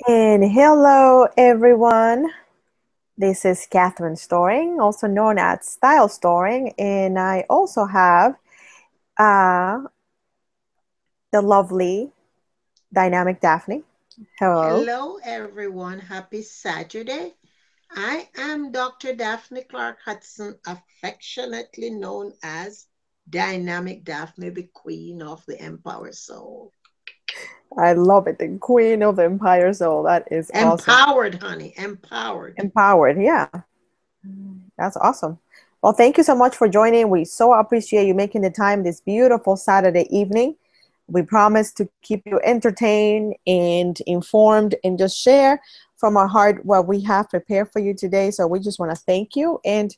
And hello, everyone. This is Catherine Storing, also known as Style Storing, and I also have uh, the lovely, dynamic Daphne. Hello. Hello, everyone. Happy Saturday. I am Dr. Daphne Clark Hudson, affectionately known as Dynamic Daphne, the Queen of the Empower Soul. I love it. The Queen of the Empire Soul. That is awesome. Empowered, honey, empowered. Empowered. Yeah, that's awesome. Well, thank you so much for joining. We so appreciate you making the time this beautiful Saturday evening. We promise to keep you entertained and informed and just share from our heart what we have prepared for you today. So we just want to thank you. And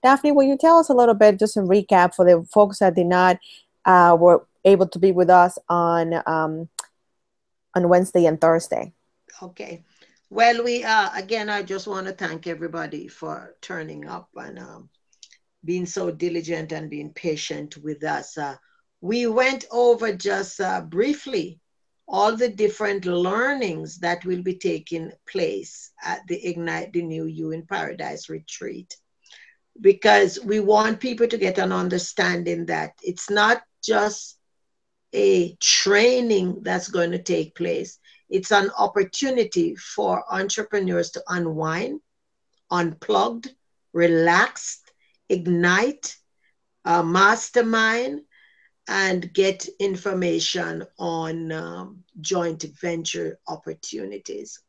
Daphne, will you tell us a little bit, just in recap for the folks that did not were able to be with us on Wednesday and Thursday? Okay. Well, again, I just want to thank everybody for turning up and being so diligent and being patient with us. We went over just briefly all the different learnings that will be taking place at the Ignite the New You in Paradise retreat, because we want people to get an understanding that it's not just a training that's going to take place, it's an opportunity for entrepreneurs to unwind, unplugged, relaxed, ignite, mastermind, and get information on joint venture opportunities.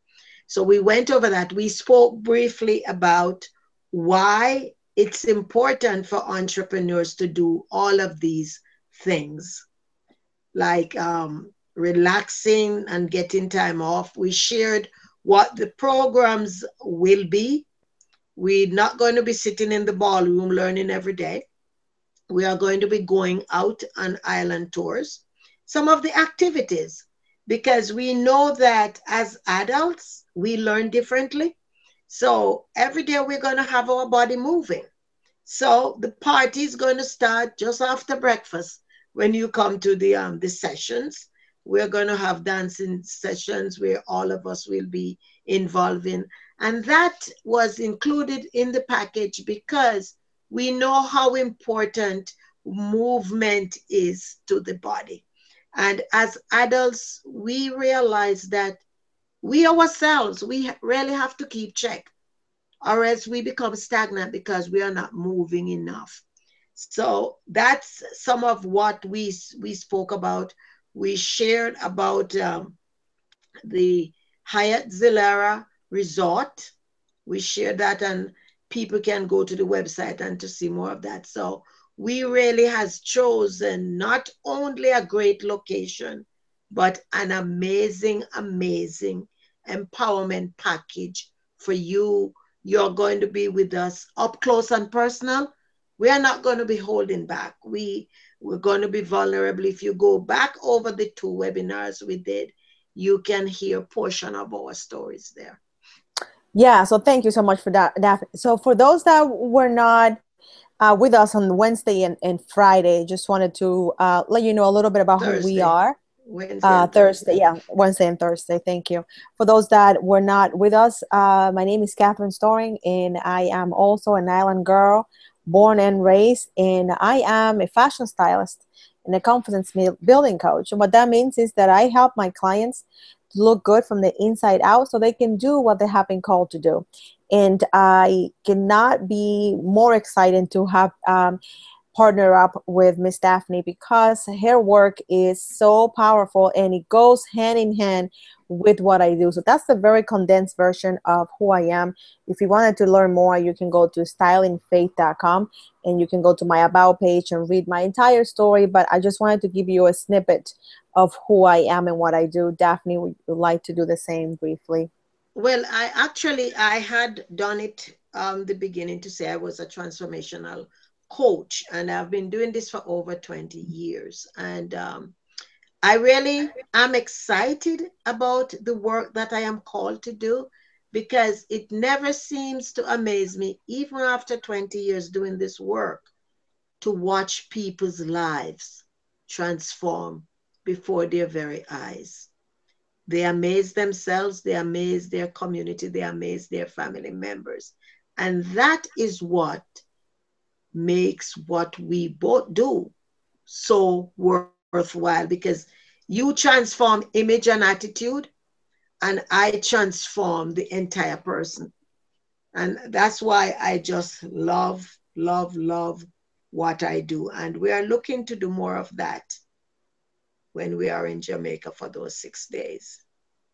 So we went over that. We spoke briefly about why it's important for entrepreneurs to do all of these things, like relaxing and getting time off. We shared what the programs will be. We're not going to be sitting in the ballroom learning every day. We are going to be going out on island tours, some of the activities, because we know that as adults, we learn differently. So every day we're going to have our body moving. So the party is going to start just after breakfast. When you come to the sessions, we're going to have dancing sessions where all of us will be involved in, and that was included in the package because we know how important movement is to the body. And as adults, we realize that we ourselves, we really have to keep check, or else we become stagnant because we are not moving enough. So that's some of what we spoke about. We shared about the Hyatt Zilara Resort. We share that, and people can go to the website and to see more of that. So we really has chosen not only a great location, but an amazing, amazing empowerment package for you. You're going to be with us up close and personal. We are not going to be holding back. We're going to be vulnerable. If you go back over the two webinars we did, you can hear a portion of our stories there. Yeah, so thank you so much for that, Daphne. So for those that were not with us on Wednesday and Friday, just wanted to let you know a little bit about who we Thursday, are. Wednesday and Thursday, Thursday. yeah, Wednesday and Thursday. Thank you. For those that were not with us, my name is Catherine Storing, and I am also an island girl, born and raised, and I am a fashion stylist and a confidence building coach. And what that means is that I help my clients to look good from the inside out so they can do what they have been called to do. And I cannot be more excited to have partner up with Miss Daphne because her work is so powerful and it goes hand in hand with what I do. So that's the very condensed version of who I am. If you wanted to learn more, you can go to stylingfaith.com and you can go to my about page and read my entire story. But I just wanted to give you a snippet of who I am and what I do. Daphne, would you like to do the same briefly? Well, I had done it the beginning to say I was a transformational coach, and I've been doing this for over 20 years. And I really am excited about the work that I am called to do, because it never seems to amaze me, even after 20 years doing this work, to watch people's lives transform before their very eyes. They amaze themselves, they amaze their community, they amaze their family members. And that is what makes what we both do so worthwhile, because you transform image and attitude, and I transform the entire person. And that's why I just love, love, love what I do. And we are looking to do more of that when we are in Jamaica for those 6 days.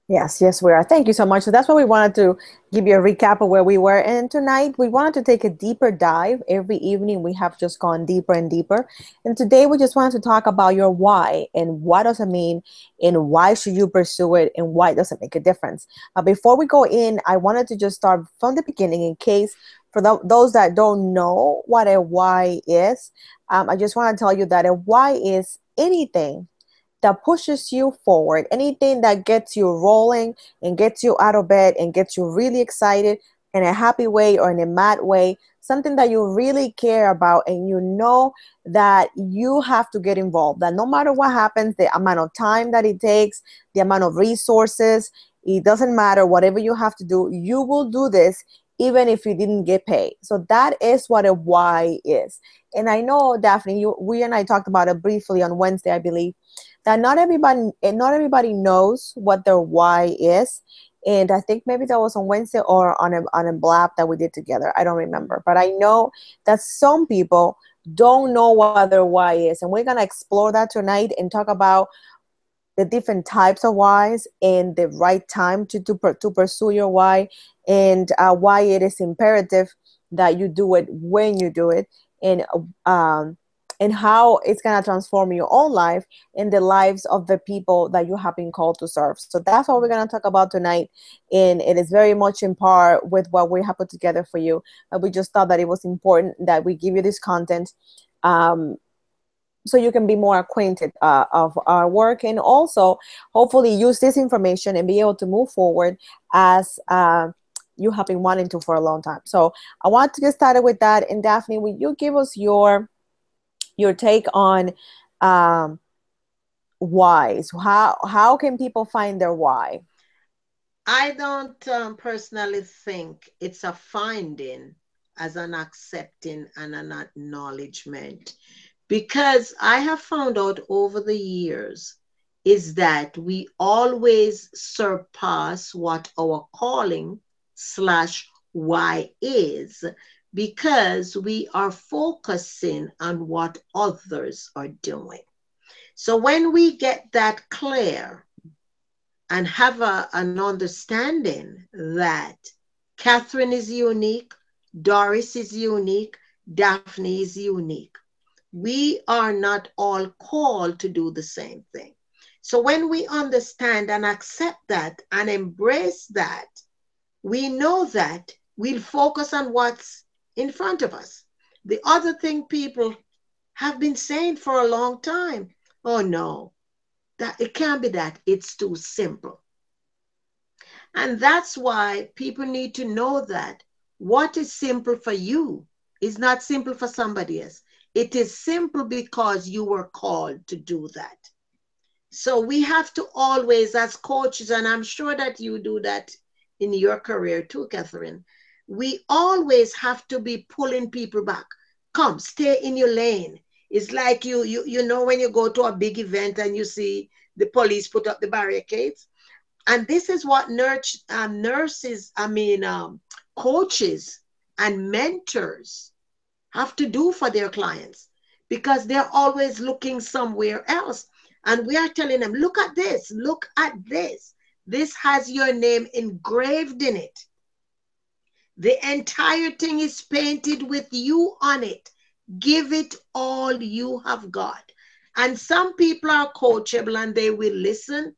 Yes, yes, we are. Thank you so much. So that's why we wanted to give you a recap of where we were. And tonight we wanted to take a deeper dive. Every evening we have just gone deeper and deeper. And today we just wanted to talk about your why and what does it mean and why should you pursue it and why does it make a difference. Before we go in, I wanted to just start from the beginning in case for those that don't know what a why is. I just want to tell you that a why is anything that pushes you forward, anything that gets you rolling and gets you out of bed and gets you really excited in a happy way or in a mad way, something that you really care about and you know that you have to get involved, that no matter what happens, the amount of time that it takes, the amount of resources, it doesn't matter, whatever you have to do, you will do this even if you didn't get paid. So that is what a why is. And I know, Daphne, we and I talked about it briefly on Wednesday, I believe, that not everybody knows what their why is. And I think maybe that was on Wednesday or on a blab that we did together. I don't remember. But I know that some people don't know what their why is. And we're gonna explore that tonight and talk about the different types of whys and the right time to pursue your why, and why it is imperative that you do it when you do it, um, and how it's going to transform your own life and the lives of the people that you have been called to serve. So that's what we're going to talk about tonight, and it is very much in part with what we have put together for you. We just thought that it was important that we give you this content, um, so you can be more acquainted of our work, and also hopefully use this information and be able to move forward as you have been wanting to for a long time. So I want to get started with that. And Daphne, will you give us your take on um, whys? How can people find their why? I don't personally think it's a finding as an accepting and an acknowledgement, because I have found out over the years is that we always surpass what our calling slash why is, because we are focusing on what others are doing. So when we get that clear and have an understanding that Catherine is unique, Doris is unique, Daphne is unique, we are not all called to do the same thing. So when we understand and accept that and embrace that, we know that we'll focus on what's in front of us. The other thing people have been saying for a long time, oh no, that it can't be that, it's too simple. And that's why people need to know that what is simple for you is not simple for somebody else. It is simple because you were called to do that. So we have to always, as coaches, and I'm sure that you do that in your career too, Catherine, we always have to be pulling people back. Come, stay in your lane. It's like you know when you go to a big event and you see the police put up the barricades. And this is what nurses, coaches and mentors have to do for their clients, because they're always looking somewhere else. And we are telling them, look at this, look at this. This has your name engraved in it. The entire thing is painted with you on it. Give it all you have got. And some people are coachable and they will listen.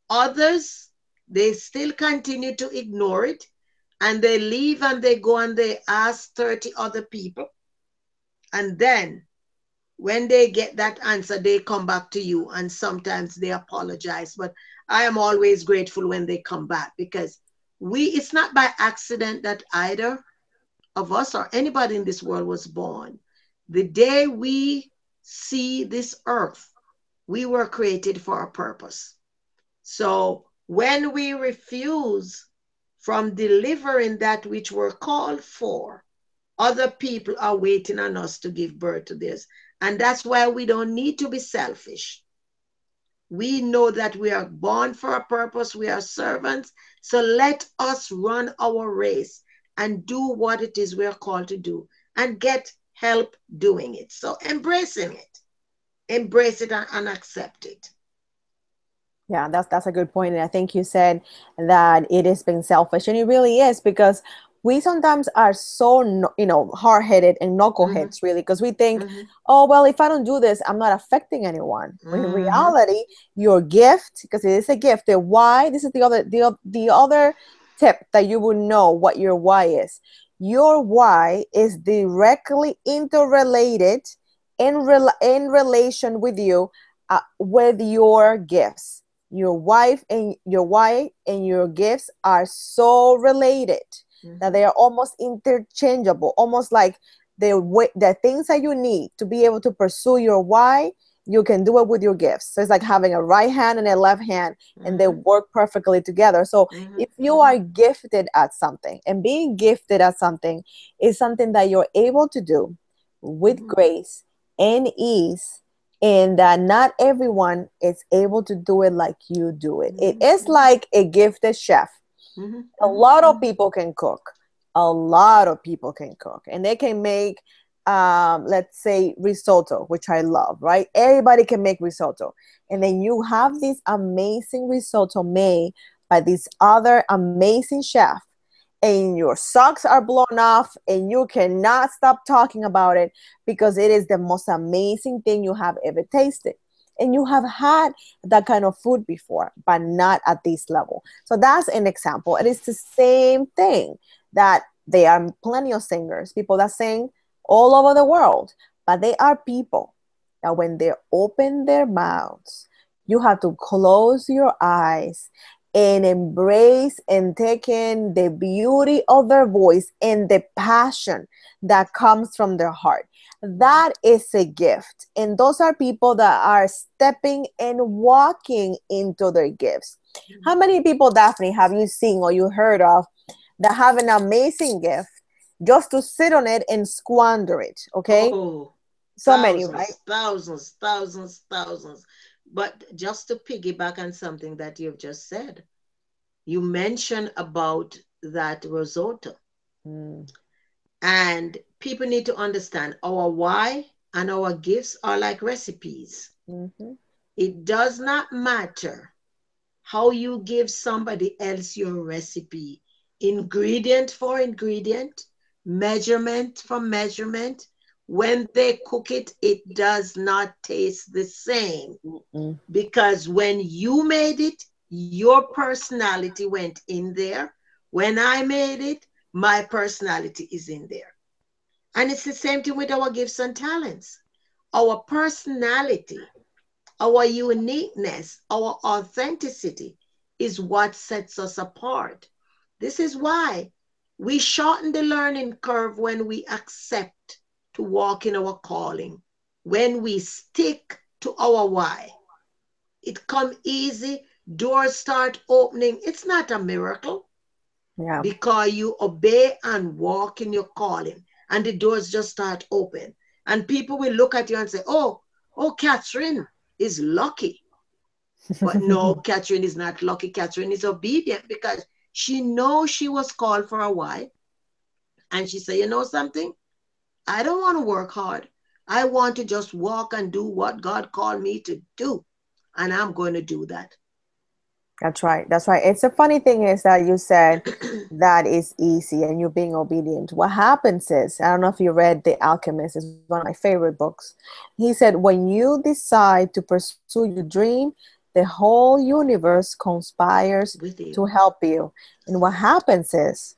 Others, they still continue to ignore it, and they leave and they go and they ask 30 other people. And then when they get that answer, they come back to you, and sometimes they apologize. But I am always grateful when they come back, because it's not by accident that either of us or anybody in this world was born. The day we see this earth, we were created for a purpose. So When we refuse from delivering that which we're called for, other people are waiting on us to give birth to this. And that's why we don't need to be selfish. We know that we are born for a purpose. We are servants. So let us run our race and do what it is we are called to do and get help doing it. So embrace it and accept it. Yeah, that's a good point. And I think you said that it is being selfish, and it really is because we sometimes are so hard-headed and Mm-hmm, knuckleheads, really, because we think, mm-hmm, oh well, if I don't do this, I'm not affecting anyone. When in mm-hmm, reality, your gift, because it is a gift, the why. This is the other tip that you would know what your why is. Your why is directly interrelated in relation with you, with your gifts. Your wife and your gifts are so related that mm-hmm, they are almost interchangeable, almost like the things that you need to be able to pursue your why, you can do it with your gifts. So it's like having a right hand and a left hand, and they mm-hmm, work perfectly together. So mm-hmm, if you mm-hmm, are gifted at something, and being gifted at something is something that you're able to do with mm-hmm, grace and ease, and that not everyone is able to do it like you do it. It mm-hmm, is mm-hmm, like a gifted chef. mm-hmm, A mm-hmm, lot of people can cook. A lot of people can cook, and they can make, let's say, risotto, which I love, right? Everybody can make risotto. And then you have this amazing risotto made by this other amazing chef, and your socks are blown off, and you cannot stop talking about it because it is the most amazing thing you have ever tasted. And you have had that kind of food before, but not at this level. So that's an example. It is the same thing, that there are plenty of singers, people that sing all over the world, but they are people that when they open their mouths, you have to close your eyes and embrace and take in the beauty of their voice and the passion that comes from their heart. That is a gift. And those are people that are stepping and walking into their gifts. How mm-hmm. many people, Daphne, have you seen or you heard of that have an amazing gift just to sit on it and squander it? Okay. Oh, So many, right? thousands, thousands, thousands, thousands. But just to piggyback on something that you've just said, you mentioned about that risotto. Mm, And people need to understand our why and our gifts are like recipes. mm-hmm, It does not matter how you give somebody else your recipe, ingredient for ingredient, measurement for measurement. When they cook it, it does not taste the same mm-mm. because when you made it, your personality went in there. When I made it, my personality is in there. And it's the same thing with our gifts and talents. Our personality, our uniqueness, our authenticity is what sets us apart. This is why we shorten the learning curve when we accept to walk in our calling, when we stick to our why. It come easy, doors start opening. It's not a miracle Yeah. because you obey and walk in your calling and the doors just start open. And people will look at you and say, oh, Catherine is lucky. But no, Catherine is not lucky. Catherine is obedient because she knows she was called for a while. And she said, you know something? I don't want to work hard. I want to just walk and do what God called me to do. And I'm going to do that. That's right. That's right. It's a funny thing is that you said that is easy and you're being obedient. What happens is, I don't know if you read The Alchemist, it's one of my favorite books. He said, when you decide to pursue your dream, the whole universe conspires With to you. help you. And what happens is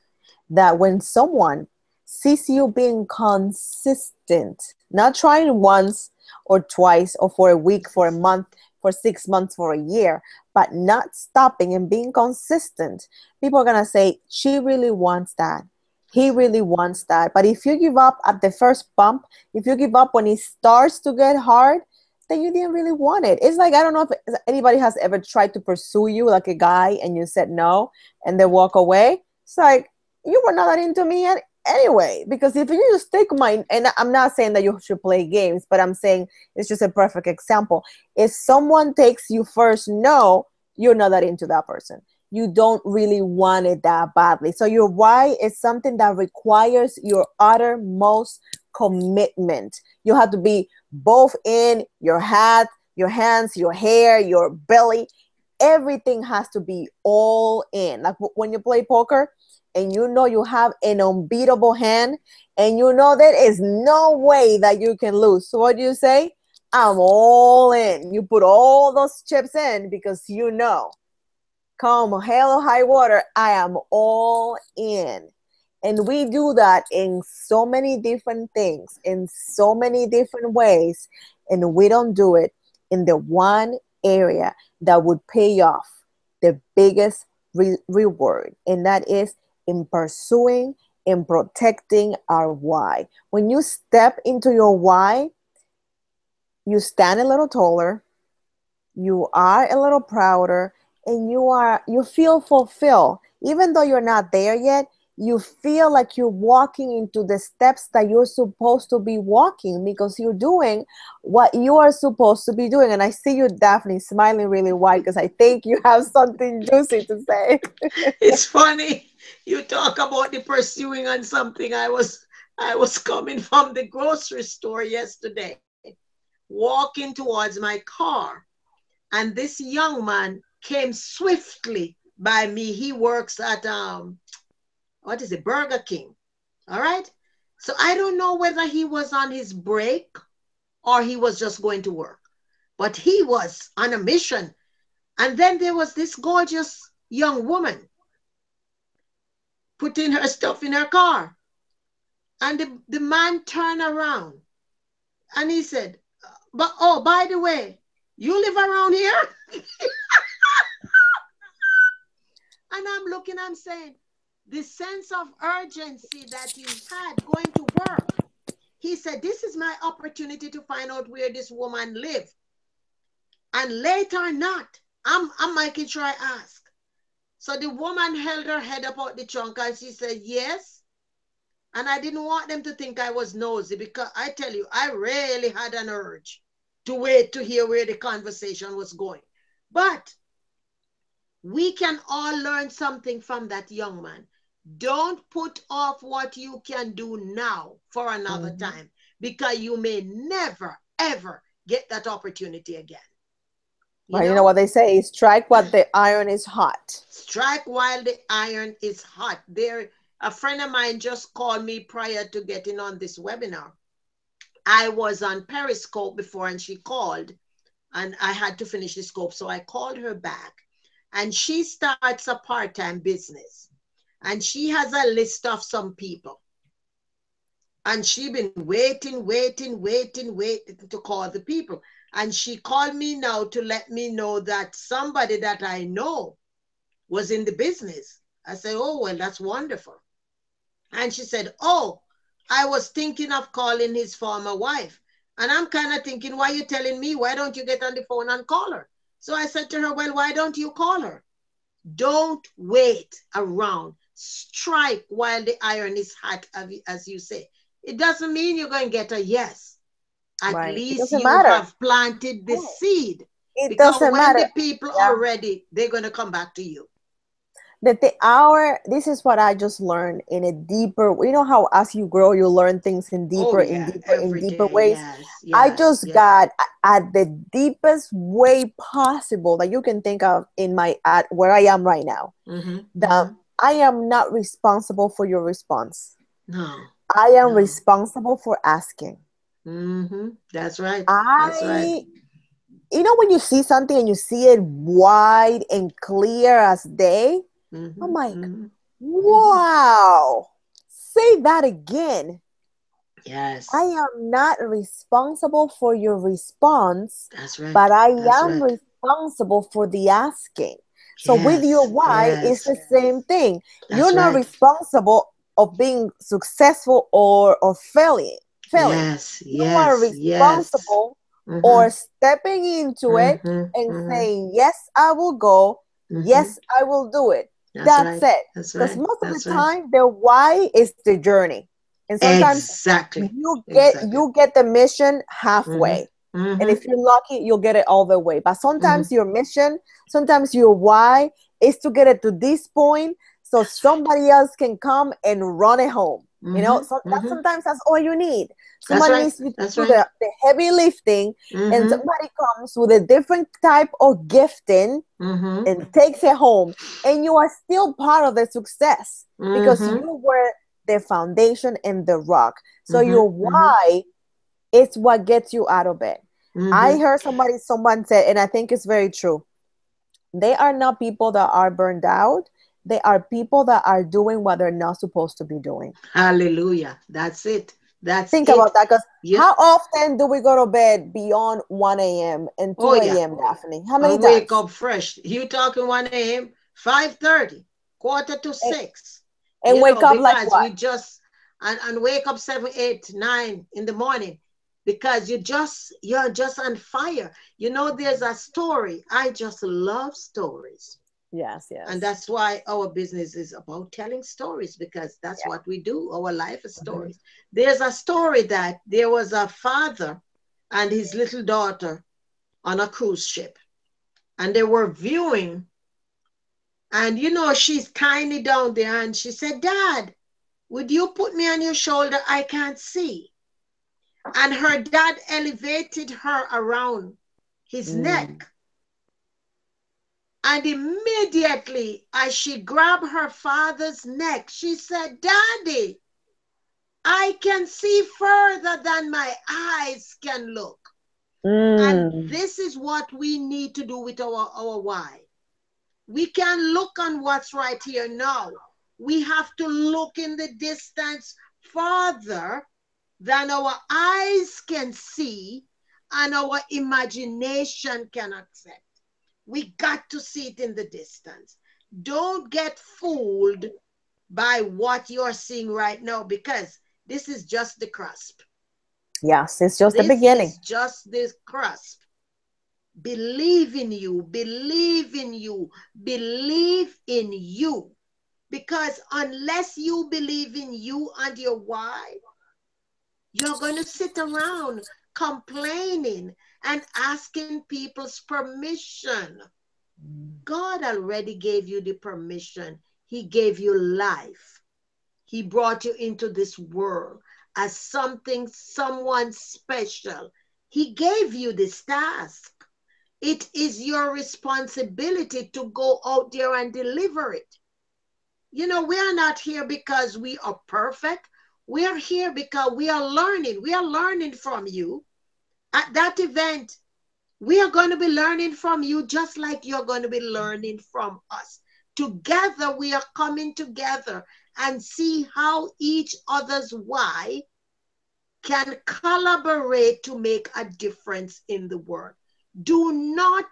that when someone sees you being consistent, not trying once or twice or for a week, for a month, for 6 months, for a year, but not stopping and being consistent, people are going to say, she really wants that. He That's right. really wants that. But if you give up at the first bump, if you give up when it starts to get hard, then you didn't really want it. It's like, I don't know if anybody has ever tried to pursue you like a guy and you said no and they walk away. It's like, you were not that into me anyway. Because if you just take my, and I'm not saying that you should play games, but I'm saying it's just a perfect example. If someone takes you first no, you're not that into that person. You don't really want it that badly. So your why is something that requires your uttermost commitment. You have to be both in your hat, your hands, your hair, your belly. Everything has to be all in. Like when you play poker and you know you have an unbeatable hand and you know there is no way that you can lose. So what do you say? I'm all in. You put all those chips in because you know, come hell or high water, I am all in. And we do that in so many different things, in so many different ways. And we don't do it in the one area that would pay off the biggest reward. And that is in pursuing and protecting our why. When you step into your why, you stand a little taller, you are a little prouder, and you feel fulfilled. Even though you're not there yet, you feel like you're walking into the steps that you're supposed to be walking because you're doing what you are supposed to be doing. And I see you, Daphne, smiling really wide because I think you have something juicy to say. It's funny. You talk about the pursuing on something. I was coming from the grocery store yesterday, walking towards my car, and this young man came swiftly by me. He works at what is it, Burger King. All right. So I don't know whether he was on his break or he was just going to work, but he was on a mission. And then there was this gorgeous young woman putting her stuff in her car. And the man turned around and he said, but oh, by the way, you live around here? And I'm looking, I'm saying, the sense of urgency that he had going to work. He said, this is my opportunity to find out where this woman lives. And late or not, I'm making sure I ask. So the woman held her head up out the trunk and she said, yes. And I didn't want them to think I was nosy because I tell you, I really had an urge to wait to hear where the conversation was going. But we can all learn something from that young man. Don't put off what you can do now for another time because you may never, ever get that opportunity again. Well, you know what they say, strike while the iron is hot. Strike while the iron is hot. A friend of mine just called me prior to getting on this webinar. I was on Periscope before and she called and I had to finish the scope. So I called her back and she starts a part-time business and she has a list of some people. And she been waiting to call the people. And she called me now to let me know that somebody that I know was in the business. I said, oh, well, that's wonderful. And she said, oh, I was thinking of calling his former wife. And I'm kind of thinking, why are you telling me? Why don't you get on the phone and call her? So I said to her, well, why don't you call her? Don't wait around. Strike while the iron is hot, as you say. It doesn't mean you're going to get a yes. At least you have planted the seed. It because doesn't when matter. the people are ready, they're going to come back to you. This is what I just learned in a deeper, you know how as you grow, you learn things in deeper, in deeper ways. Yes, I just got at the deepest way possible that you can think of at where I am right now. That I am not responsible for your response. No. I am responsible for asking. That's right. That's right. You know, when you see something and you see it wide and clear as day, I'm like, wow, say that again. Yes. I am not responsible for your response. That's right. But I am responsible for the asking. So with your why, it's the same thing. You're not responsible of being successful or failing. Yes. You are responsible Mm-hmm. or stepping into it Mm-hmm. and Mm-hmm. saying, yes, I will go. Mm-hmm. Yes, I will do it. That's That's right. it. That's Because right. most of the That's right. time, the why is the journey. And sometimes Exactly. you get Exactly. you get the mission Mm-hmm. halfway. And Mm-hmm. if you're lucky, you'll get it all the way. But Mm-hmm. sometimes your mission, sometimes your why is to get it to this point so That's right. somebody else can come and run it home. Mm-hmm. So that Mm-hmm. sometimes that's all you need. That's Somebody right. needs you to That's do right. the heavy lifting, and Mm-hmm. somebody comes with a different type of gifting Mm-hmm. and takes it home, and you are still part of the success because Mm-hmm. you were the foundation and the rock. So Mm-hmm. your Mm-hmm. why is what gets you out of bed. I Mm-hmm. heard someone said, and I think it's very true, they are not people that are burned out, they are people that are doing what they're not supposed to be doing. Hallelujah. That's it. That's Think it. about that, because Yeah. how often do we go to bed beyond 1 a.m. and Oh 2 yeah. a.m., Daphne? How many And wake times? up fresh. You talking 1 a.m., 5:30, quarter to And, 6. and wake up like Because what? we just and wake up 7, 8, 9 in the morning because you're just on fire. There's a story. I just love stories. Yes, And yes. that's why our business is about telling stories, because that's Yeah. what we do. Our life is Mhm. stories. There's a story that there was a father and his little daughter on a cruise ship, and they were viewing. And she's tiny down there, and she said, "Dad, would you put me on your shoulder? I can't see." And her dad elevated her around his Mm. neck. And immediately, as she grabbed her father's neck, she said, "Daddy, I can see further than my eyes can look." And Mm. this is what we need to do with our why. We can look on what's right here now. We have to look in the distance farther than our eyes can see and our imagination can accept. We got to see it in the distance. Don't get fooled by what you're seeing right now, because this is just the cusp. Yes, it's just the This beginning. is just the cusp. Believe in you, believe in you, believe in you. Because unless you believe in you and your why, you're going to sit around complaining and asking people's permission. God already gave you the permission. He gave you life. He brought you into this world as someone special. He gave you this task. It is your responsibility to go out there and deliver it. We are not here because we are perfect. We are here because we are learning. We are learning from you. At that event, we are going to be learning from you just like you're going to be learning from us. Together, we are coming together and see how each other's why can collaborate to make a difference in the world. Do not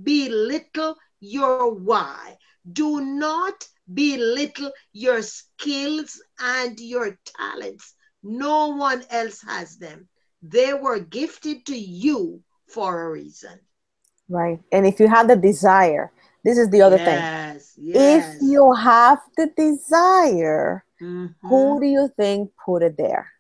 belittle your why. Do not belittle your skills and your talents. No one else has them. They were gifted to you for a reason. Right. And if you have the desire, this is the other thing. Yes, If yes. you have the desire, Mm-hmm. who do you think put it there?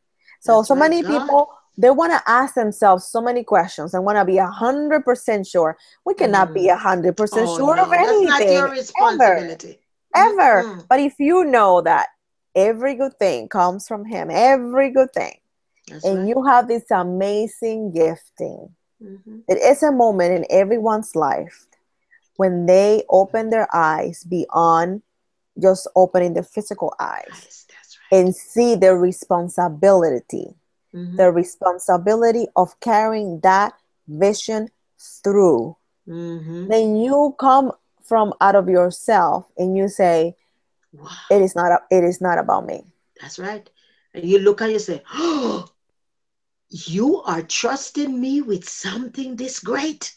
So, That's so right, many God. people, they want to ask themselves so many questions and want to be 100% sure. We cannot be Mm. 100% Oh, sure of no, that's not your anything, ever, responsibility. ever. Mm-mm. But if you know that every good thing comes from Him, every good thing, That's and right. you have this amazing gifting, Mm-hmm. it is a moment in everyone's life when they open their eyes beyond just opening their physical eyes Yes, that's and see right. Mm-hmm. the responsibility of carrying that vision through. Mm-hmm. Then you come from out of yourself and you say, Wow, it is not about me. that's right. And you look and you say, "Oh, you are trusting me with something this great."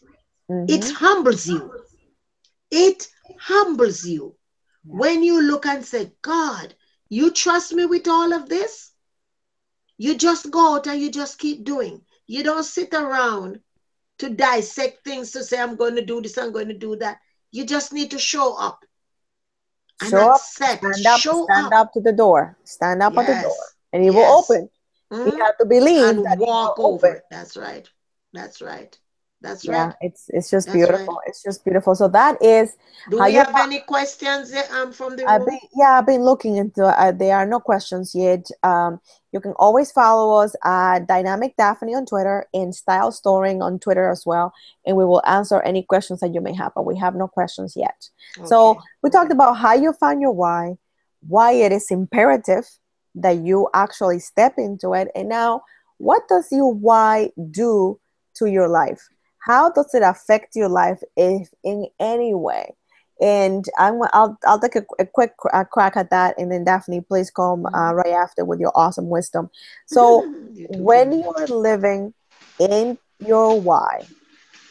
It Mm-hmm. humbles you. It humbles you. Yeah. When you look and say, "God, you trust me with all of this?" You just go out and you just keep doing. You don't sit around to dissect things to say, I'm going to do this, I'm going to do that. You just need to show up and Show up, accept. Show stand up. up to the door, stand up at the door, Yes. and it will Yes. open. You Mm. have to believe And that it will walk open. over. That's right. That's right. That's Yeah, right. it's just That's right. beautiful. It's just beautiful. So that is Do how we you. have any questions from the I've been, room? yeah, I've been looking into. There are no questions yet. You can always follow us at Dynamic Daphne on Twitter and Style Storing on Twitter as well, and we will answer any questions that you may have. But we have no questions yet. So Okay. we talked Okay. about how you find your why it is imperative that you actually step into it, and now what does your why do to your life? How does it affect your life, if in any way? And I'll take a quick crack at that, and then Daphne, please come Mhm. right after with your awesome wisdom. So, You too when funny. you are living in your why,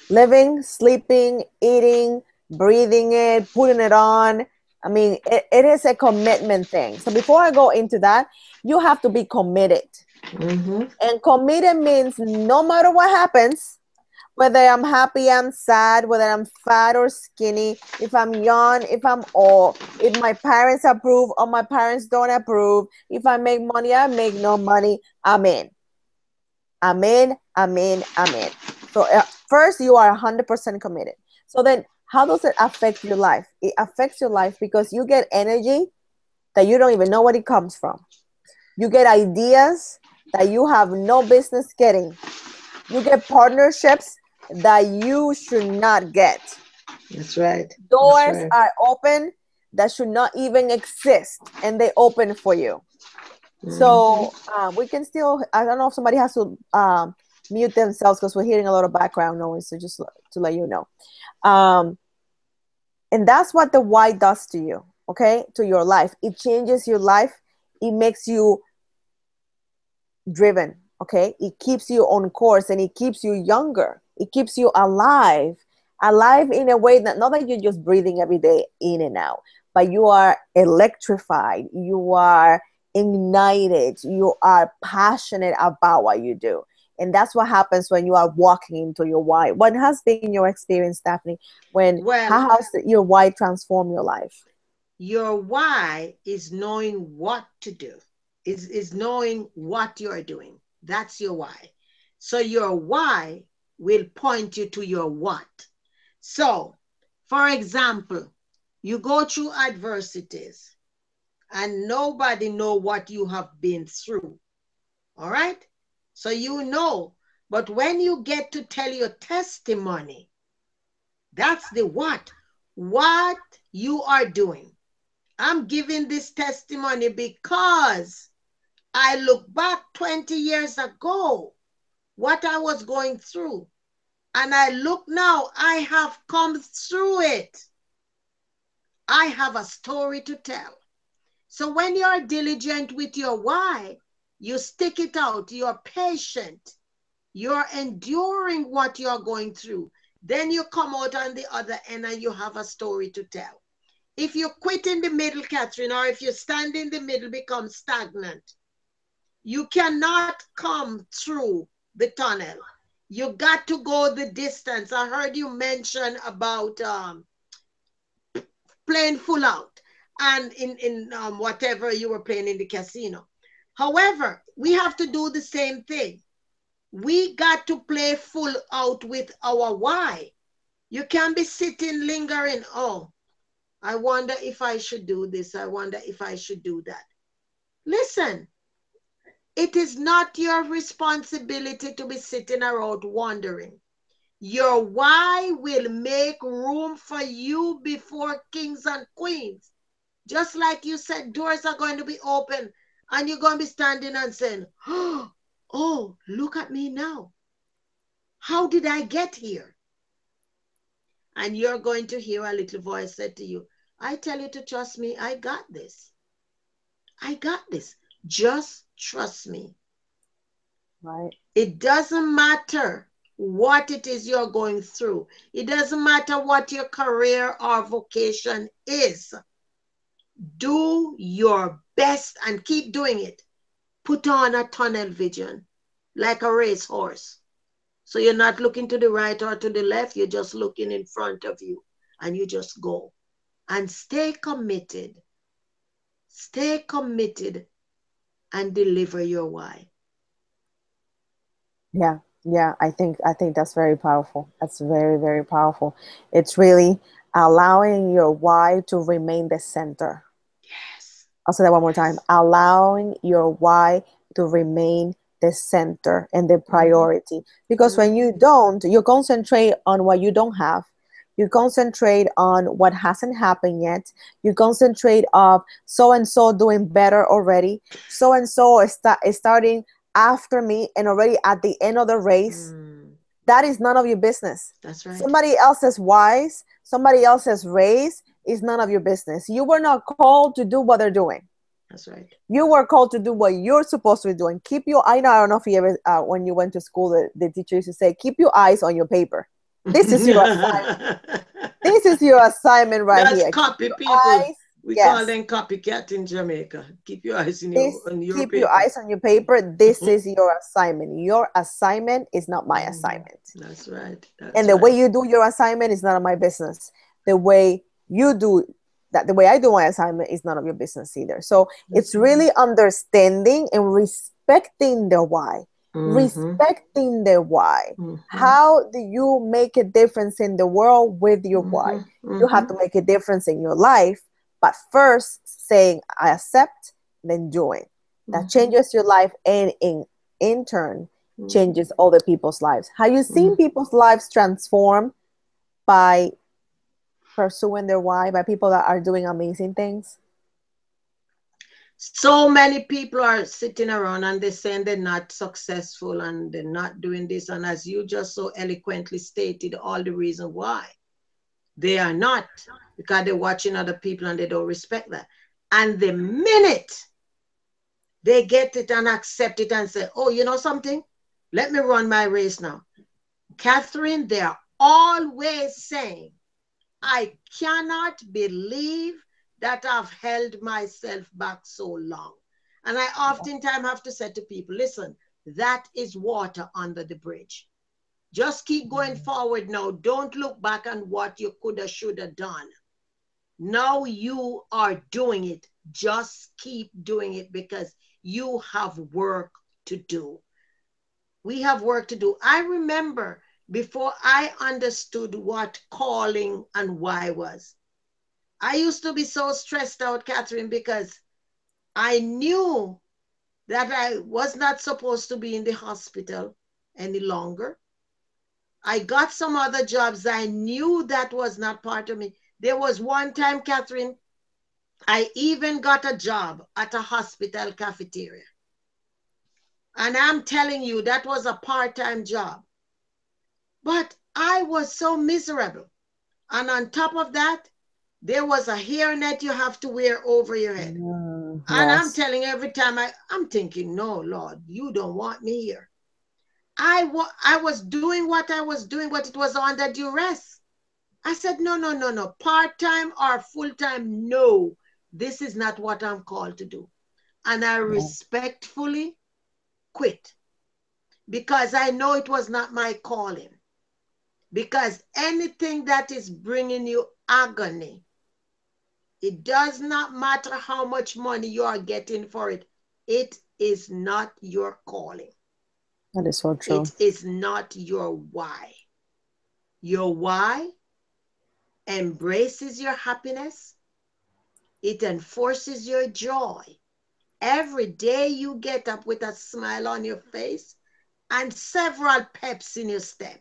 living, sleeping, eating, breathing it, putting it on, I mean, it is a commitment thing. So, before I go into that, you have to be committed. Mm-hmm. And committed means no matter what happens, whether I'm happy, I'm sad, whether I'm fat or skinny, if I'm young, if I'm old, if my parents approve or my parents don't approve, if I make money, I make no money, I'm in. I'm in, I'm in, I'm in. So first, you are 100% committed. So then, how does it affect your life? It affects your life because you get energy that you don't even know where it comes from. You get ideas that you have no business getting. You get partnerships that you should not get. That's right. That's Doors right. are open that should not even exist, and they open for you. Mm-hmm. So we can still, I don't know if somebody has to mute themselves because we're hearing a lot of background noise. So just to let you know. Um, and that's what the why does to you, okay? To your life. It changes your life. It makes you driven, okay? It keeps you on course and it keeps you younger. It keeps you alive, alive in a way that not that you're just breathing every day in and out, but you are electrified, you are ignited, you are passionate about what you do. And that's what happens when you are walking into your why. What has been your experience, Daphne, when Well, how has your why transformed your life? your why is knowing what to do, is knowing what you're doing. That's your why. So your why will point you to your what. So, for example, you go through adversities and nobody know what you have been through. All right? So you know, but when you get to tell your testimony, that's the what you are doing. I'm giving this testimony because I look back 20 years ago, what I was going through. And I look now, I have come through it. I have a story to tell. So when you're diligent with your why, you stick it out, you're patient, you're enduring what you're going through. Then you come out on the other end and you have a story to tell. If you quit in the middle, Catherine, or if you stand in the middle, become stagnant, you cannot come through the tunnel. You got to go the distance. I heard you mention about playing full out and in whatever you were playing in the casino. However, we have to do the same thing. We got to play full out with our why. You can't be sitting lingering. Oh, I wonder if I should do this. I wonder if I should do that. Listen, it is not your responsibility to be sitting around wondering. Your why will make room for you before kings and queens. Just like you said, doors are going to be open and you're going to be standing and saying, oh, look at me now. How did I get here? And you're going to hear a little voice said to you, I tell you to trust me, I got this. I got this. Just trust me. Right. It doesn't matter what it is you're going through. It doesn't matter what your career or vocation is. Do your best and keep doing it. Put on a tunnel vision like a racehorse. So you're not looking to the right or to the left, you're just looking in front of you and you just go. And stay committed. Stay committed and deliver your why. Yeah, yeah, I think that's very powerful. That's very, very powerful. It's really allowing your why to remain the center. Yes. I'll say that one more time. Yes. Allowing your why to remain the center and the Mm-hmm. priority. Because when Mm-hmm. you don't, you concentrate on what you don't have. You concentrate on what hasn't happened yet. You concentrate of so and so doing better already. So and so is starting after me and already at the end of the race. Mm. That is none of your business. That's right. Somebody else's wise, somebody else's race is none of your business. You were not called to do what they're doing. That's right. You were called to do what you're supposed to be doing. Keep your, I don't know if you ever, when you went to school, the teacher used to say, keep your eyes on your paper. This is your assignment. This is your assignment right That's here. Keep copy your people. eyes, We call yes. them copycat in Jamaica. Keep your eyes in This, your keep your paper. eyes on your paper. This is your assignment. Your assignment is not my Mm. assignment. That's right. That's And the way right. you do your assignment is none of my business. The way you do that, the way I do my assignment is none of your business either. So it's That's right. really understanding and respecting the why. Mm-hmm. Respecting the why. Mm-hmm. How do you make a difference in the world with your why? Mm-hmm. You have Mm-hmm. to make a difference in your life, but first saying I accept, then doing. That Mm-hmm. changes your life and in turn Mm-hmm. changes other people's lives. Have you Mm-hmm. seen people's lives transform by pursuing their why, by people that are doing amazing things? So many people are sitting around and they're saying they're not successful and they're not doing this. And as you just so eloquently stated, all the reason why they are not, because they're watching other people and they don't respect that. And the minute they get it and accept it and say, oh, you know something? Let me run my race now. Catherine, they're always saying, I cannot believe that I've held myself back so long. And I oftentimes have to say to people, listen, that is water under the bridge. Just keep going forward now. Don't look back on what you could have, should have done. Now you are doing it. Just keep doing it because you have work to do. We have work to do. I remember before I understood what calling and why was, I used to be so stressed out, Catherine, because I knew that I was not supposed to be in the hospital any longer. I got some other jobs. I knew that was not part of me. There was one time, Catherine, I even got a job at a hospital cafeteria. And I'm telling you, that was a part time job. But I was so miserable. And on top of that, there was a hairnet you have to wear over your head. And I'm Yes. telling you, every time I'm thinking, no, Lord, you don't want me here. I was doing what I was doing, but it was under duress. I said, no, no, no, no. Part time or full time, no. This is not what I'm called to do. And I Yeah. respectfully quit because I know it was not my calling. Because anything that is bringing you agony, it does not matter how much money you are getting for it, it is not your calling. That is so true. It is not your why. Your why embraces your happiness, it enforces your joy. Every day you get up with a smile on your face and several peps in your step.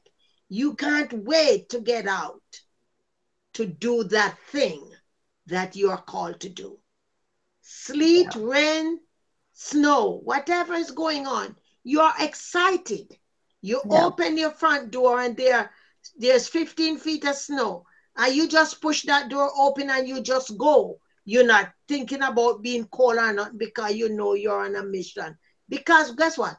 You can't wait to get out to do that thing that you are called to do. Sleet, Yeah. rain, snow, whatever is going on, you're excited. You Yeah. open your front door and there's 15 feet of snow. And you just push that door open and you just go. You're not thinking about being cold or not because you know you're on a mission. Because guess what?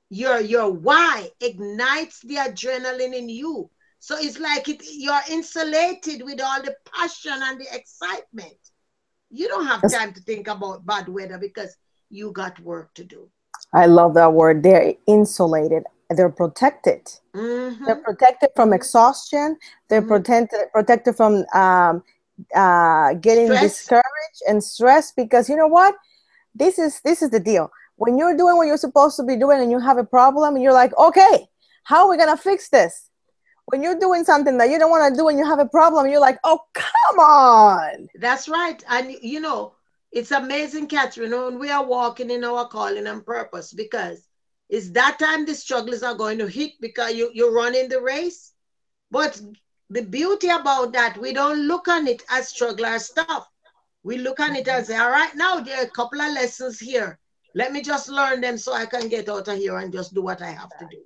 Your why ignites the adrenaline in you. So it's like you're insulated with all the passion and the excitement. You don't have That's, time to think about bad weather because you got work to do. I love that word. They're insulated. they're protected. They're Mm-hmm. protected from Mm-hmm. exhaustion. They're Mm-hmm. protected from getting Stress. discouraged and stressed, because you know what? This is the deal. When you're doing what you're supposed to be doing and you have a problem and you're like, okay, how are we gonna fix this? When you're doing something that you don't want to do and you have a problem, you're like, oh, come on. That's right. And it's amazing, Catherine, when we are walking in our calling and purpose, because it's that time the struggles are going to hit, because you're running the race. But the beauty about that, we don't look on it as struggler stuff. We look on it Mhm. as, all right, now there are a couple of lessons here. Let me just learn them so I can get out of here and just do what I have to do.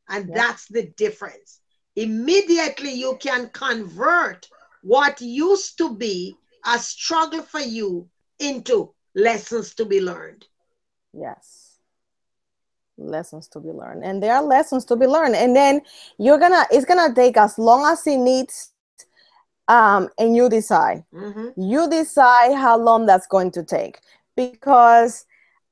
And Yep. that's the difference. Immediately you can convert what used to be a struggle for you into lessons to be learned. Yes. Lessons to be learned. And there are lessons to be learned. And then it's gonna take as long as it needs, and you decide. Mm-hmm. You decide how long that's going to take. Because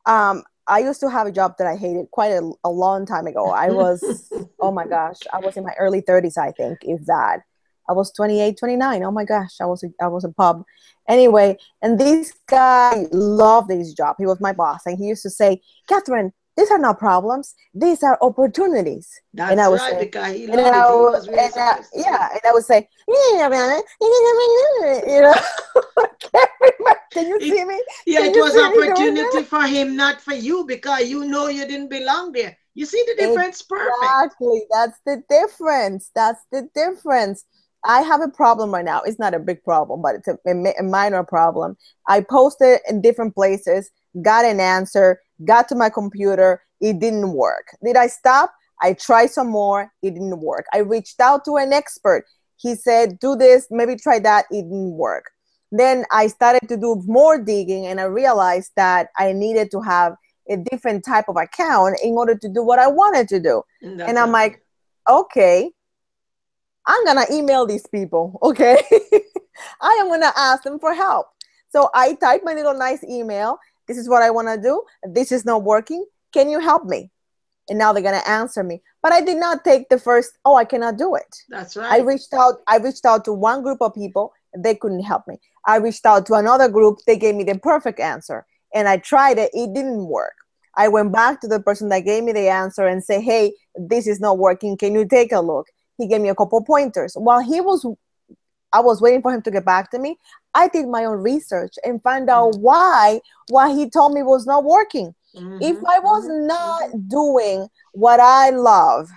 I used to have a job that I hated quite a long time ago. I was, oh my gosh, I was in my early 30s, I think, if that. I was 28, 29. Oh my gosh, I was a pub. Anyway, and this guy loved his job. He was my boss, and he used to say, Catherine, these are not problems. These are opportunities. And I That's would right, say, because he and loved it. He was really yeah, successful. and I would say, you know, can you It see me? Yeah, Can it you was see me doing that? opportunity for him, not for you, because you didn't belong there. You see the difference? Perfect. Exactly. That's the difference. That's the difference. I have a problem right now. It's not a big problem, but it's a minor problem. I posted in different places, got an answer, got to my computer. It didn't work. Did I stop? I tried some more. It didn't work. I reached out to an expert. He said, do this, maybe try that. It didn't work. Then I started to do more digging and I realized that I needed to have a different type of account in order to do what I wanted to do. And And that's I'm awesome. like, okay, I'm going to email these people. Okay. I am going to ask them for help. So I type my little nice email. This is what I want to do. This is not working. Can you help me? And now they're going to answer me. But I did not take the first, oh, I cannot do it. That's I right. reached out, I reached out to one group of people, they couldn't help me. I reached out to another group, they gave me the perfect answer. And I tried it, it didn't work. I went back to the person that gave me the answer and say, hey, this is not working. Can you take a look? He gave me a couple pointers. While I was waiting for him to get back to me, I did my own research and found out Mm-hmm. why what he told me was not working. If Mm-hmm. I was Mm-hmm. Mm-hmm. not doing what I love,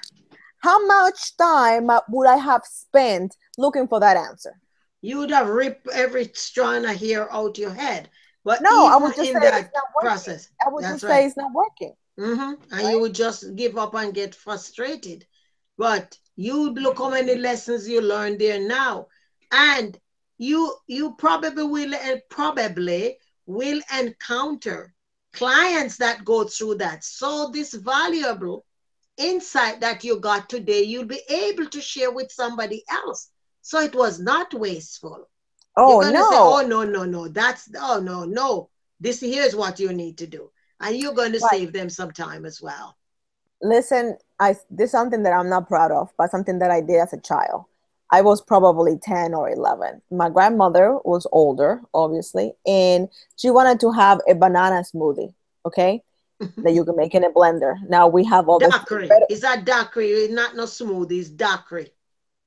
how much time would I have spent looking for that answer? You would have ripped every strand of hair out your head. But No, I even would just in say it's that not working. process, I would that's just say right. it's not working, And you right? would just give up and get frustrated. But you look how many lessons you learned there now. And you probably will encounter clients that go through that. So this valuable insight that you got today, you'll be able to share with somebody else. So it was not wasteful. You're Oh going to say, no, oh, no, no, no, oh, no, no. Here's what you need to do. And you're going to right. save them some time as well. Listen, I this is something that I'm not proud of, but something that I did as a child. I was probably 10 or 11. My grandmother was older, obviously, and she wanted to have a banana smoothie, okay, that you can make in a blender. Now we have all this Daiquiri. better. It's a daiquiri. It's not no smoothies. Daiquiri.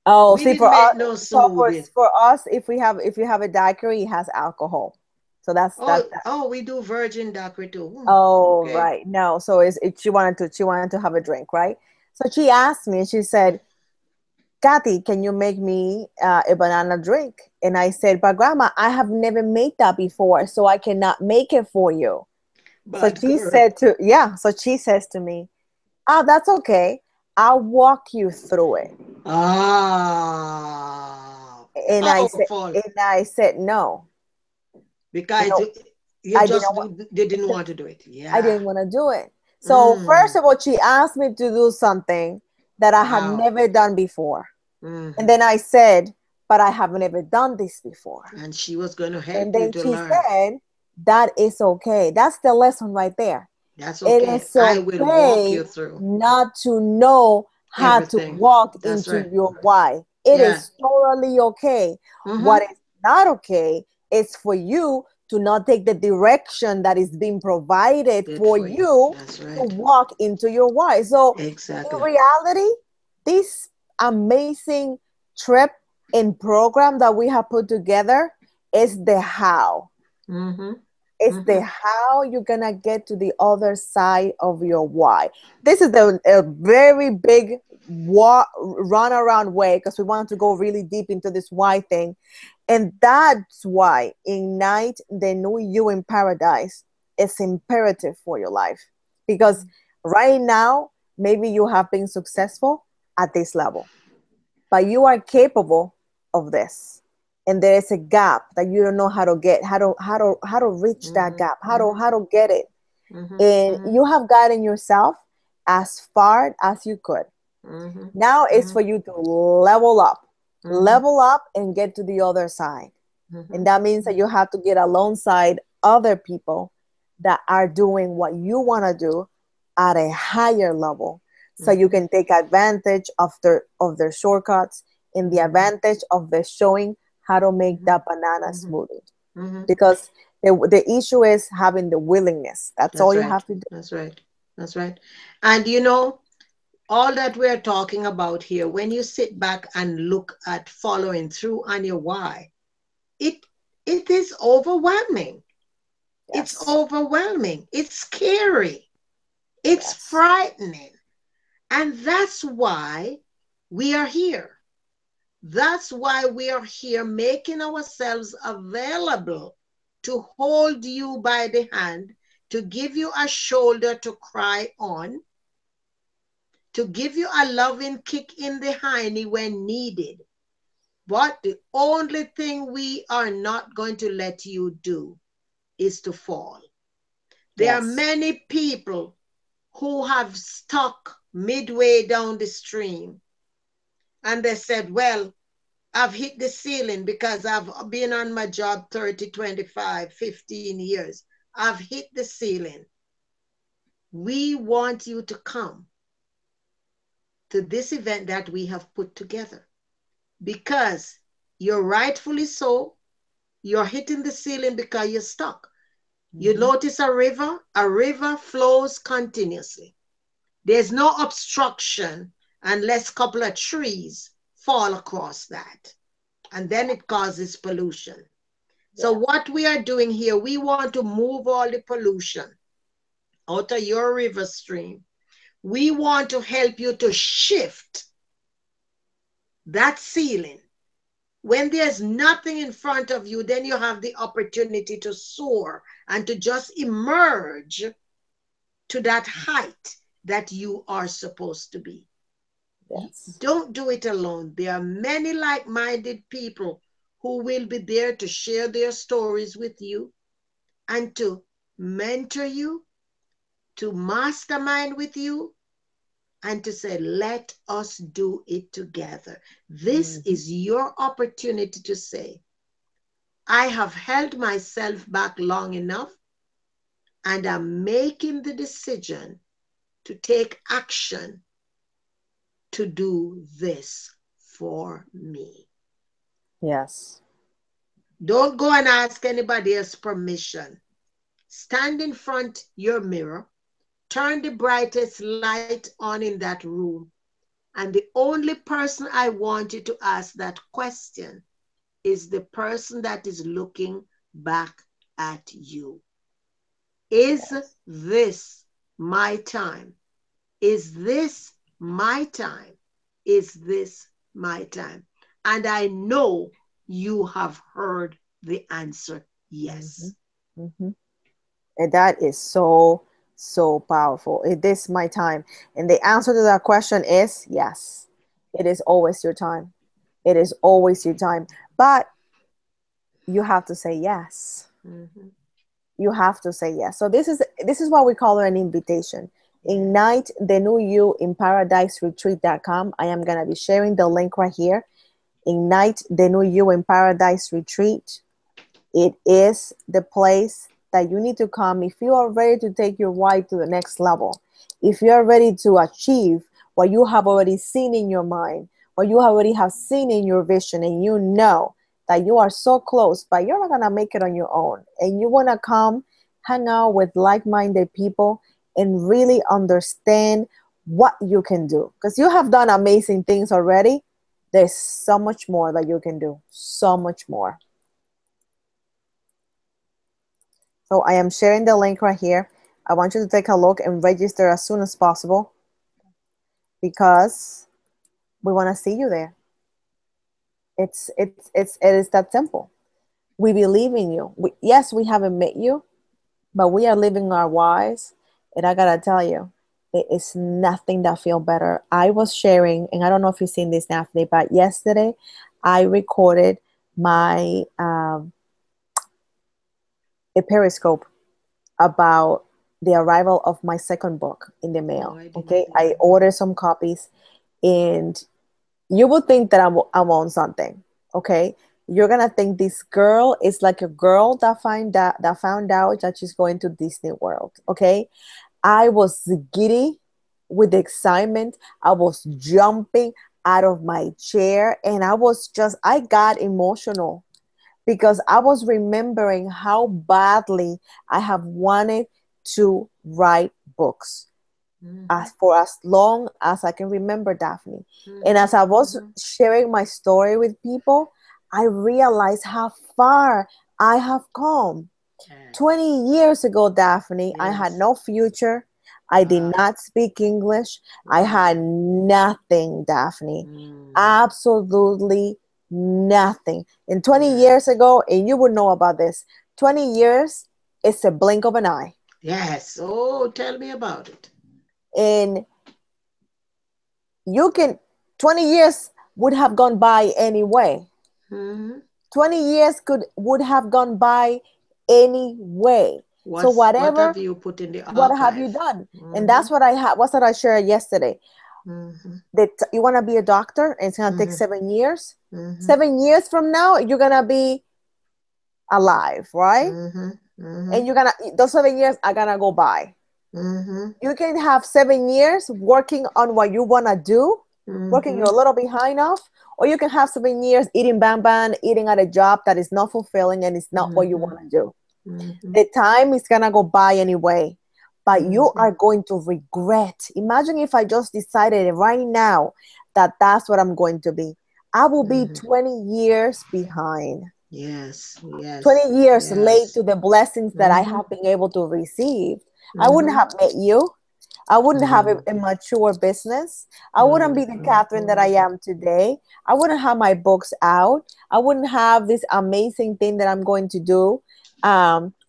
Oh, We see, didn't for make us, no so smoothies. for us, if you have a daiquiri, it has alcohol. So Oh, oh, we do virgin daiquiri too. Oh, Okay. right. No. So she wanted to have a drink, right? So she asked me, she said, Kathy, can you make me a banana drink? And I said, but grandma, I have never made that before, so I cannot make it for you. Bad girl. So she says to me, oh, that's okay. I'll walk you through it. Ah, And powerful. I said, no, Because no, you I didn't just they didn't want to do it. I Yeah. didn't want to do it. So first Mm, of all, she asked me to do something that I had wow. never done before. And Hmm. then I said, but I have never done this before. And she was going to And help you then to she learn. said, that is okay. That's the lesson right there. That's It okay. is I will walk okay you through not to know how to everything. walk That's into right. your why. It Yeah. is totally okay. What Mm-hmm. is not okay is for you to not take the direction that is being provided Good for for you. you That's to right. walk into your why. So, in Exactly. reality, this amazing trip and program that we have put together is the how. Mm-hmm. It's Mm-hmm. the how you're gonna get to the other side of your why. This is the a very big run around way because we want to go really deep into this why thing, and that's why ignite the new you in paradise is imperative for your life. Because right now, maybe you have been successful at this level, but you are capable of this, and there is a gap that you don't know how to get, how to reach that Mm-hmm. gap, how to Mm-hmm. how to get it, Mm-hmm. and Mm-hmm. you have gotten yourself as far as you could. Mm-hmm. Now it's Mm-hmm. for you to level up, Mm-hmm. and get to the other side. Mm-hmm. And that means that you have to get alongside other people that are doing what you want to do at a higher level, so you Mm-hmm. can take advantage of their shortcuts and the Mm-hmm. advantage of the showing how to make Mm-hmm. that banana Mm-hmm. smoothie. Mm-hmm. Because the issue is having the willingness. That's all That's you right. have to do. That's right. That's right. And you know, all that we're talking about here, when you sit back and look at following through on your why, it it is overwhelming. It's Yes. overwhelming. It's scary. It's Yes. frightening. And that's why we are here. That's why we are here making ourselves available to hold you by the hand, to give you a shoulder to cry on, to give you a loving kick in the hiney when needed. But the only thing we are not going to let you do is to fall. There are Yes. many people who have stuck midway down the stream and they said, well, I've hit the ceiling because I've been on my job 30, 25, 15 years. I've hit the ceiling. We want you to come to this event that we have put together because you're rightfully so. You're hitting the ceiling because you're stuck. You Mm-hmm. notice a river flows continuously. There's no obstruction unless a couple of trees fall across that. And then Yeah. it causes pollution. So Yeah. what we are doing here, we want to move all the pollution out of your river stream. We want to help you to shift that ceiling. When there's nothing in front of you, then you have the opportunity to soar and to just emerge to that height that you are supposed to be. Yes. Don't do it alone. There are many like minded people who will be there to share their stories with you and to mentor you, to mastermind with you, and to say, let us do it together. This Mm-hmm. is your opportunity to say, I have held myself back long enough and I'm making the decision to take action to do this for me. Yes. Don't go and ask anybody else permission. Stand in front your mirror, turn the brightest light on in that room, and the only person I want you to ask that question is the person that is looking back at you. Is Yes. this my time? Is this my time? Is this my time? And I know you have heard the answer Mm-hmm. yes. Mm-hmm. And that is so, so powerful. It is my time. And the answer to that question is yes. It is always your time. It is always your time. But you have to say yes. Mm-hmm. You have to say yes. So this is what we call an invitation. Yeah. Ignite the new you in paradiseretreat.com. I am gonna be sharing the link right here. Ignite the new you in paradise retreat. It is the place that you need to come, if you are ready to take your why to the next level, if you are ready to achieve what you have already seen in your mind, what you already have seen in your vision, and you know that you are so close, but you're not going to make it on your own, and you want to come hang out with like-minded people and really understand what you can do, because you have done amazing things already. There's so much more that you can do, so much more. So I am sharing the link right here. I want you to take a look and register as soon as possible, because we want to see you there. It is that simple. We believe in you. Yes, we haven't met you, but we are living our lives. And I gotta tell you, it is nothing that feel better. I was sharing, and I don't know if you've seen this, Daphne, but yesterday I recorded my a Periscope about the arrival of my second book in the Oh, mail. I didn't Okay, see I that. ordered some copies, and you would think that I'm on something. Okay, you're gonna think this girl is like a girl that found out that she's going to Disney World. Okay, I was giddy with excitement. I was jumping out of my chair, and I got emotional because I was remembering how badly I have wanted to write books Mm-hmm. as for as long as I can remember, Daphne. And Mm-hmm. as I was Mm-hmm. sharing my story with people, I realized how far I have come. Yes. 20 years ago, Daphne, I had Yes. no future. I did Wow. not speak English. I had Wow. nothing, Daphne. Mm. Absolutely nothing. And 20 years Yes. ago, and you would know about this, 20 years is a blink of an eye. Yes. Oh, tell me about it. And you can, 20 years would have gone by anyway. Mm-hmm. 20 years would have gone by anyway. So What have whatever, you put in the what have you archive? done? And Mm-hmm. that's what I had. What's that I shared yesterday? Mm-hmm. That you want to be a doctor and it's going to take Mm-hmm. 7 years. Mm-hmm. 7 years from now, you're going to be alive, right? Mm-hmm. Mm-hmm. And you're going to, those 7 years are going to go by. Mm-hmm. You can have 7 years working on what you want to do, working Mm-hmm. you're a little behind off, or you can have 7 years eating bam, eating at a job that is not fulfilling and it's not what you Mm-hmm. want to do. Mm-hmm. The time is gonna go by anyway, but you Mm-hmm. are going to regret. Imagine if I just decided right now that that's what I'm going to be. I will be Mm-hmm. 20 years behind, Yes. Yes. 20 years late Yes. to the blessings that I Mm-hmm. have been able to receive. I wouldn't Mm-hmm. have met you. I wouldn't have Mm-hmm. a mature business. I wouldn't be the Mm-hmm. Catherine that I Mm-hmm. am today. I wouldn't have my books out. I wouldn't have this amazing thing that I'm going to do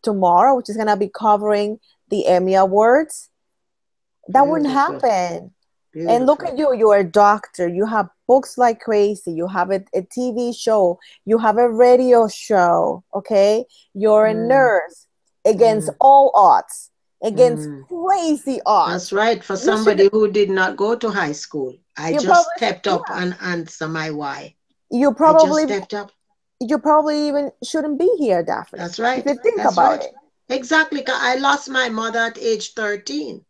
tomorrow, which is going to be covering the Emmy Awards. That wouldn't Beautiful. happen. And look Beautiful. at you, you're a doctor. You have books like crazy. You have a TV show. You have a radio show. Okay. You're a Mm. nurse against Mm. all odds, against Mm. crazy That's odds. right. For You should, somebody who did not go to high school, I you just probably, stepped up yeah, and answered my why. you I just probably, stepped up. you probably even shouldn't be here, Daphne, That's if right. you think That's about right. it. Exactly. 'Cause I lost my mother at age 13.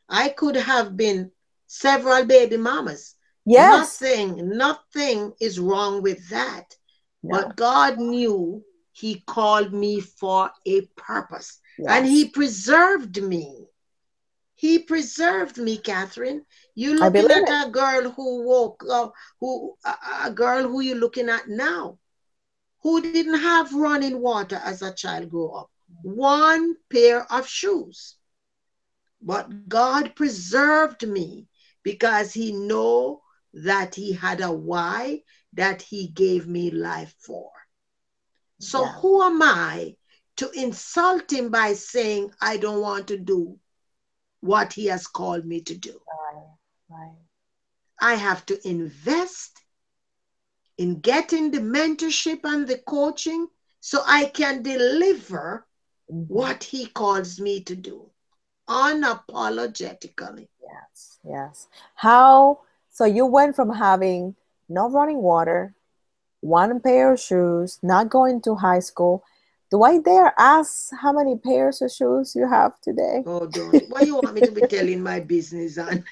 I could have been several baby mamas. Yes. Nothing is wrong with that. But No. God knew He called me for a purpose and He Yes. preserved me. He preserved me, Catherine. You I looking believe at it. a girl who woke up, a girl who you looking at now, who didn't have running water as a child grew up. One pair of shoes. But God preserved me because He know that He had a why that He gave me life for. So Yeah. who am I to insult Him by saying I don't want to do what He has called me to do? Right. Right. I have to invest in getting the mentorship and the coaching so I can deliver Mm-hmm. what He calls me to do unapologetically. Yes. Yes. How? So you went from having no running water, one pair of shoes, not going to high school. Do I dare ask how many pairs of shoes you have today? Oh, don't. Why you want me to be telling my business on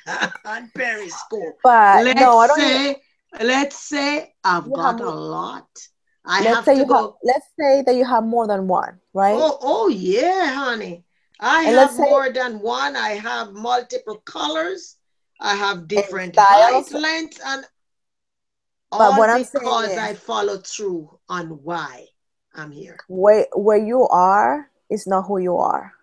on Periscope? But no, Let's I don't even. say, let's say I've You have got a more. lot. I Let's have say to you have. go. Let's say that you have more than one, right? Oh yeah, honey. I And let's have say more than one. I have multiple colors. I have in different height, styles. length, and But all what I'm saying because I is, follow through on why I'm here. where you are is not who you are.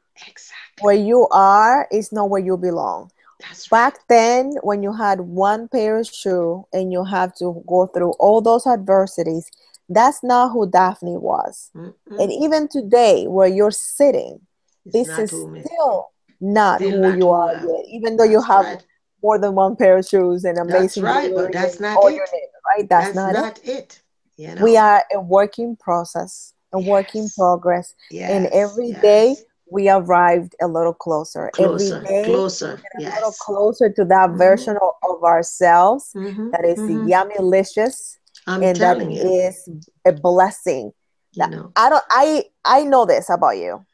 Where Exactly. you are is not where you belong. That's Back right. then, when you had one pair of shoe and you have to go through all those adversities, that's not who Daphne was. And Mm-mm. even today, where you're sitting, It's this not is who me. still not Still who not you who are I am. yet, even though you That's have right. more than one pair of shoes and That's amazing right. But jewelry that's and not all your it. name, right? That's That's not it. not it. You We know? are a work in process, a work in Yes. progress, and Yes. every day Yes. we arrived a little closer. Every Closer. day we Closer. get a little Yes. closer to that Mm-hmm. version of ourselves Mm-hmm. that is Mm-hmm. yummy, delicious, I'm and that telling you, is a blessing. you That know. I know this about you,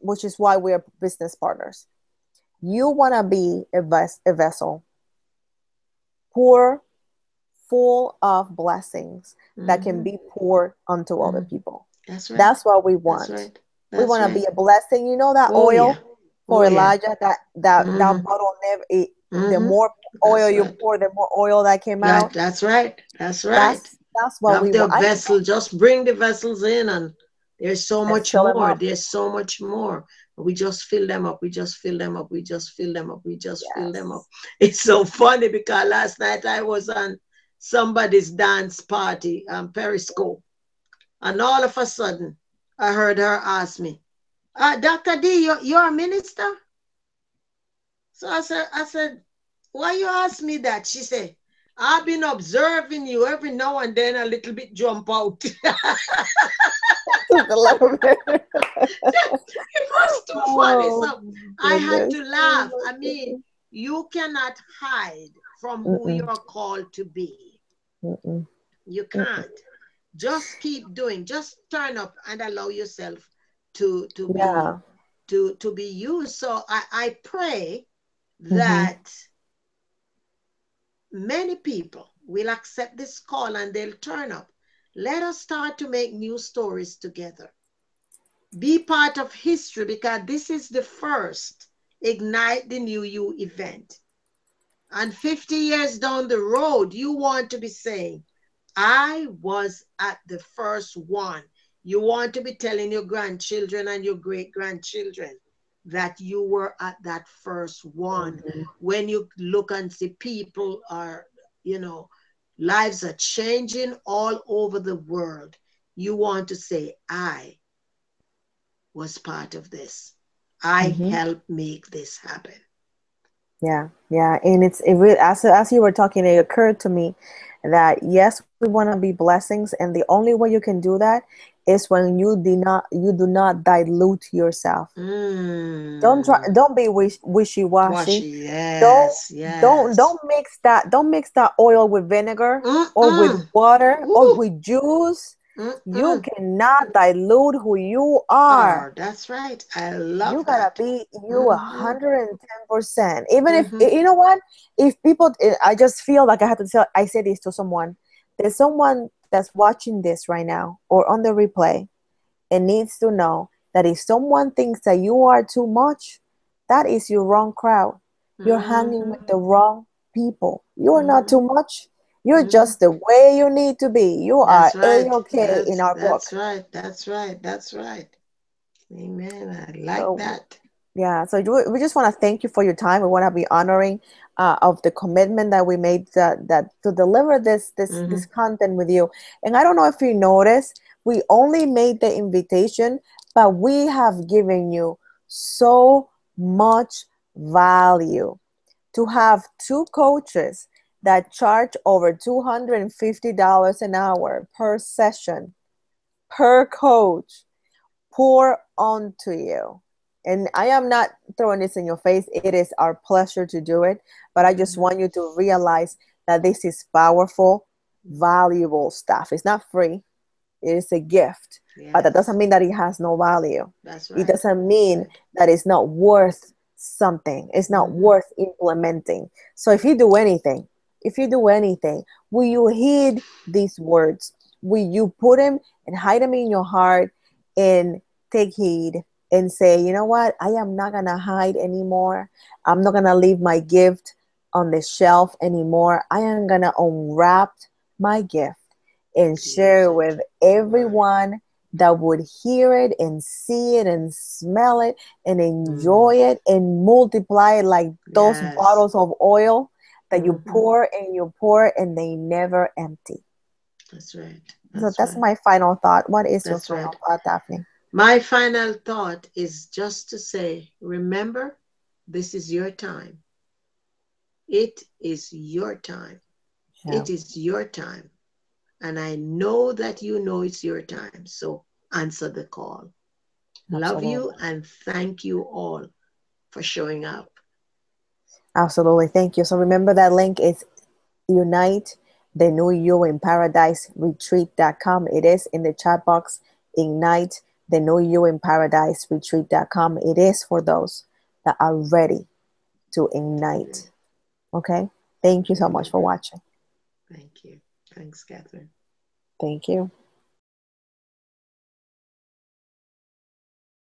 which is why we're business partners. You want to be a vessel, poor, full of blessings that can Mm-hmm. be poured onto other Mm-hmm. people. That's right. That's what we That's want. right. We That's want to be right. a blessing. You know that Oh yeah. oil Oh for yeah. Elijah, that Mm-hmm. bottle never the Mm-hmm. more oil That's you right. pour, the more oil that came out. That's right. That's right. That's You what have we the want. I vessel, just bring the vessels in, and there's so and much fill them more. up. There's so much more. We just fill them up. We just fill them up. We just fill them up. We just fill them up. Yes. It's so funny because last night I was on somebody's dance party on Periscope, and all of a sudden I heard her ask me, Dr. D, you're a minister? So I said, why you ask me that? She said, I've been observing you every now and then a little bit jump out. It Just a little bit. was too funny. Oh So I had goodness. to Oh laugh. my I mean, goodness. you cannot hide from who Mm-mm, you're called to be. mm-mm, You mm-mm. can't. Just keep doing. Just turn up and allow yourself to be Yeah. to be used. So I pray Mm-hmm. that many people will accept this call and they'll turn up. Let us start to make new stories together. Be part of history because this is the first Ignite the New You event. And 50 years down the road, you want to be saying, I was at the first one. You want to be telling your grandchildren and your great grandchildren that you were at that first one. Mm-hmm. When you look and see people are, you know, lives are changing all over the world, you want to say, I was part of this. I Mm-hmm. helped make this happen. Yeah, yeah, and it really as you were talking, it occurred to me that yes, we want to be blessings, and the only way you can do that is when you do not dilute yourself. Mm. Don't be wishy washy. Washy, Don't yes, yes. don't mix that oil with vinegar or with Mm-mm. water or Ooh. with juice. You Mm-mm. cannot dilute who you Oh, are. that's right. I You love gotta that. be you a Mm-hmm. hundred and 10%. Even if Mm-hmm. you know what, if people, I just feel like I have to tell. I say this to someone. There's someone that's watching this right now or on the replay and needs to know that if someone thinks that you are too much, that is your wrong crowd. You're hanging Mm-hmm. with the wrong people. You are not Mm-hmm. too much. You're Mm-hmm. just the way you need to be. You are That's right. a-okay in our That's book. right. That's right. That's right. Amen. I like So that. yeah, so we just want to thank you for your time. We want to be honoring of the commitment that we made that to deliver this Mm-hmm. content with you. And I don't know if you noticed, we only made the invitation, but we have given you so much value to have two coaches that charge over $250 an hour per session per coach pour onto you. And I am not throwing this in your face. It is our pleasure to do it. But I just Mm-hmm. want you to realize that this is powerful, valuable stuff. It's not free. It is a gift, but that doesn't Yes. mean that it has no value. That's It right. doesn't That's mean right. that it's not worth something. It's not Mm-hmm. worth implementing. So if you do anything, will you heed these words? Will you put them and hide them in your heart and take heed and say, you know what? I am not going to hide anymore. I'm not going to leave my gift on the shelf anymore. I am going to unwrap my gift and share Use it it with for the word. everyone that would hear it and see it and smell it and Mm. enjoy it and multiply it like those Yes. bottles of oil that you Mm-hmm. pour and they never empty. That's right. So That's that's right. my final thought. What is your That's final right. thought, Daphne? My final thought is just to say, remember, this is your time. It is your time. Yeah, It is your time. And I know that you know it's your time. So answer the call. Love you absolutely. and thank you all for showing up. Absolutely. Thank you. So remember that link is Unite the New You in Paradise Retreat.com. It is in the chat box. Ignite the New You in Paradise Retreat.com. It is for those that are ready to Indeed. ignite. Okay. Thank you so much for Indeed. watching. Thank you. Thanks, Catherine. Thank you.